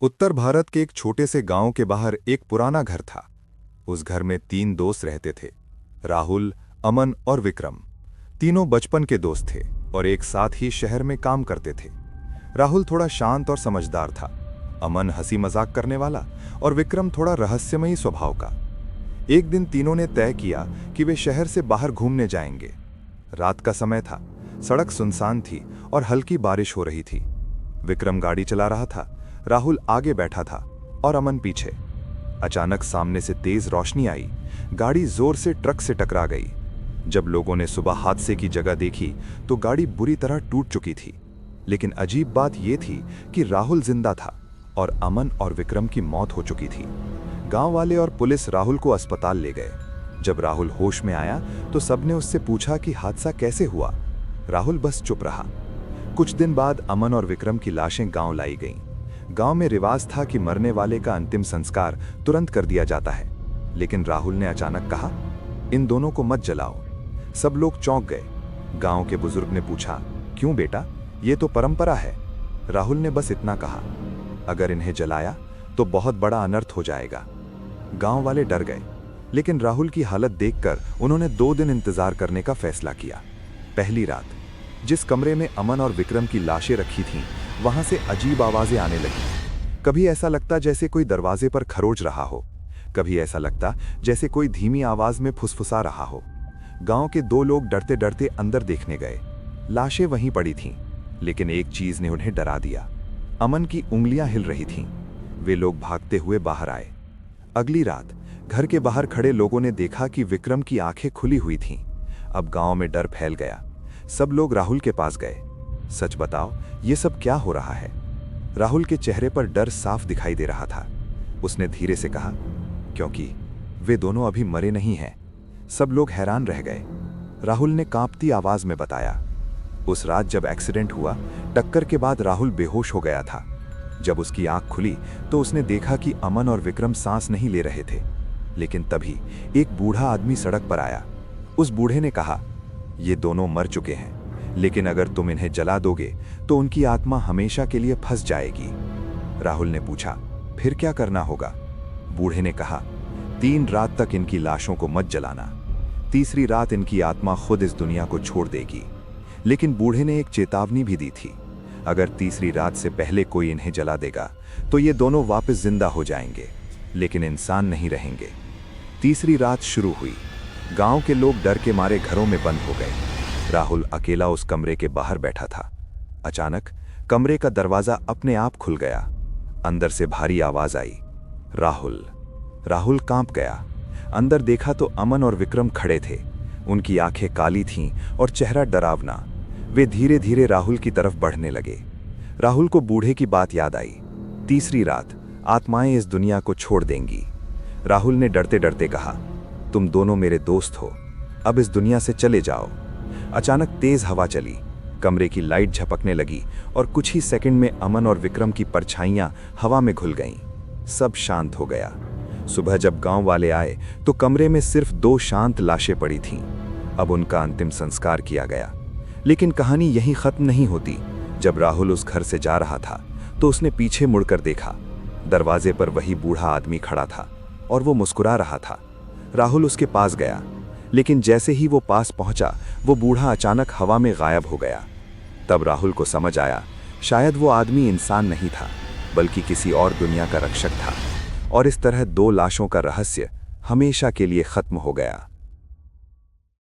उत्तर भारत के एक छोटे से गांव के बाहर एक पुराना घर था। उस घर में 3 दोस्त रहते थे, राहुल, अमन और विक्रम। तीनों बचपन के दोस्त थे और एक साथ ही शहर में काम करते थे। राहुल थोड़ा शांत और समझदार था, अमन हंसी मजाक करने वाला और विक्रम थोड़ा रहस्यमयी स्वभाव का। एक दिन तीनों ने तय किया कि वे शहर से बाहर घूमने जाएंगे। रात का समय था, सड़क सुनसान थी और हल्की बारिश हो रही थी। विक्रम गाड़ी चला रहा था, राहुल आगे बैठा था और अमन पीछे। अचानक सामने से तेज रोशनी आई, गाड़ी जोर से ट्रक से टकरा गई। जब लोगों ने सुबह हादसे की जगह देखी तो गाड़ी बुरी तरह टूट चुकी थी। लेकिन अजीब बात यह थी कि राहुल जिंदा था और अमन और विक्रम की मौत हो चुकी थी। गांव वाले और पुलिस राहुल को अस्पताल ले गए। जब राहुल होश में आया तो सबने उससे पूछा कि हादसा कैसे हुआ। राहुल बस चुप रहा। कुछ दिन बाद अमन और विक्रम की लाशें गांव लाई गईं। गांव में रिवाज था कि मरने वाले का अंतिम संस्कार तुरंत कर दिया जाता है, लेकिन राहुल ने अचानक कहा, इन दोनों को मत जलाओ। सब लोग चौंक गए। गांव के बुजुर्ग ने पूछा, क्यों बेटा, ये तो परंपरा है। राहुल ने बस इतना कहा, अगर इन्हें जलाया तो बहुत बड़ा अनर्थ हो जाएगा। गांव वाले डर गए, लेकिन राहुल की हालत देखकर उन्होंने 2 दिन इंतजार करने का फैसला किया। पहली रात जिस कमरे में अमन और विक्रम की लाशें रखी थीं, वहां से अजीब आवाजें आने लगी। कभी ऐसा लगता जैसे कोई दरवाजे पर खरोच रहा हो, कभी ऐसा लगता जैसे कोई धीमी आवाज में फुसफुसा रहा हो। गांव के 2 लोग डरते डरते अंदर देखने गए। लाशें वहीं पड़ी थीं, लेकिन एक चीज ने उन्हें डरा दिया। अमन की उंगलियां हिल रही थीं। वे लोग भागते हुए बाहर आए। अगली रात घर के बाहर खड़े लोगों ने देखा कि विक्रम की आंखें खुली हुई थीं। अब गांव में डर फैल गया। सब लोग राहुल के पास गए। सच बताओ, ये सब क्या हो रहा है? राहुल के चेहरे पर डर साफ दिखाई दे रहा था। उसने धीरे से कहा, क्योंकि वे दोनों अभी मरे नहीं हैं। सब लोग हैरान रह गए। राहुल ने कांपती आवाज में बताया, उस रात जब एक्सीडेंट हुआ, टक्कर के बाद राहुल बेहोश हो गया था। जब उसकी आंख खुली तो उसने देखा कि अमन और विक्रम सांस नहीं ले रहे थे। लेकिन तभी एक बूढ़ा आदमी सड़क पर आया। उस बूढ़े ने कहा, ये दोनों मर चुके हैं, लेकिन अगर तुम इन्हें जला दोगे तो उनकी आत्मा हमेशा के लिए फंस जाएगी। राहुल ने पूछा, फिर क्या करना होगा? बूढ़े ने कहा, 3 रात तक इनकी लाशों को मत जलाना। तीसरी रात इनकी आत्मा खुद इस दुनिया को छोड़ देगी। लेकिन बूढ़े ने एक चेतावनी भी दी थी, अगर तीसरी रात से पहले कोई इन्हें जला देगा तो ये दोनों वापस जिंदा हो जाएंगे, लेकिन इंसान नहीं रहेंगे। तीसरी रात शुरू हुई। गांव के लोग डर के मारे घरों में बंद हो गए। राहुल अकेला उस कमरे के बाहर बैठा था। अचानक कमरे का दरवाजा अपने आप खुल गया। अंदर से भारी आवाज आई, राहुल। राहुल कांप गया। अंदर देखा तो अमन और विक्रम खड़े थे। उनकी आंखें काली थीं और चेहरा डरावना। वे धीरे धीरे राहुल की तरफ बढ़ने लगे। राहुल को बूढ़े की बात याद आई, तीसरी रात आत्माएं इस दुनिया को छोड़ देंगी। राहुल ने डरते डरते कहा, तुम दोनों मेरे दोस्त हो, अब इस दुनिया से चले जाओ। अचानक तेज हवा चली, कमरे की लाइट झपकने लगी और कुछ ही सेकंड में अमन और विक्रम की परछाइयां हवा में घुल गईं। सब शांत हो गया। सुबह जब गांव वाले आए तो कमरे में सिर्फ 2 शांत लाशें पड़ी थीं। अब उनका अंतिम संस्कार किया गया। लेकिन कहानी यहीं खत्म नहीं होती। जब राहुल उस घर से जा रहा था तो उसने पीछे मुड़कर देखा। दरवाजे पर वही बूढ़ा आदमी खड़ा था और वो मुस्कुरा रहा था। राहुल उसके पास गया, लेकिन जैसे ही वो पास पहुंचा, वो बूढ़ा अचानक हवा में गायब हो गया। तब राहुल को समझ आया, शायद वो आदमी इंसान नहीं था, बल्कि किसी और दुनिया का रक्षक था। और इस तरह 2 लाशों का रहस्य हमेशा के लिए खत्म हो गया।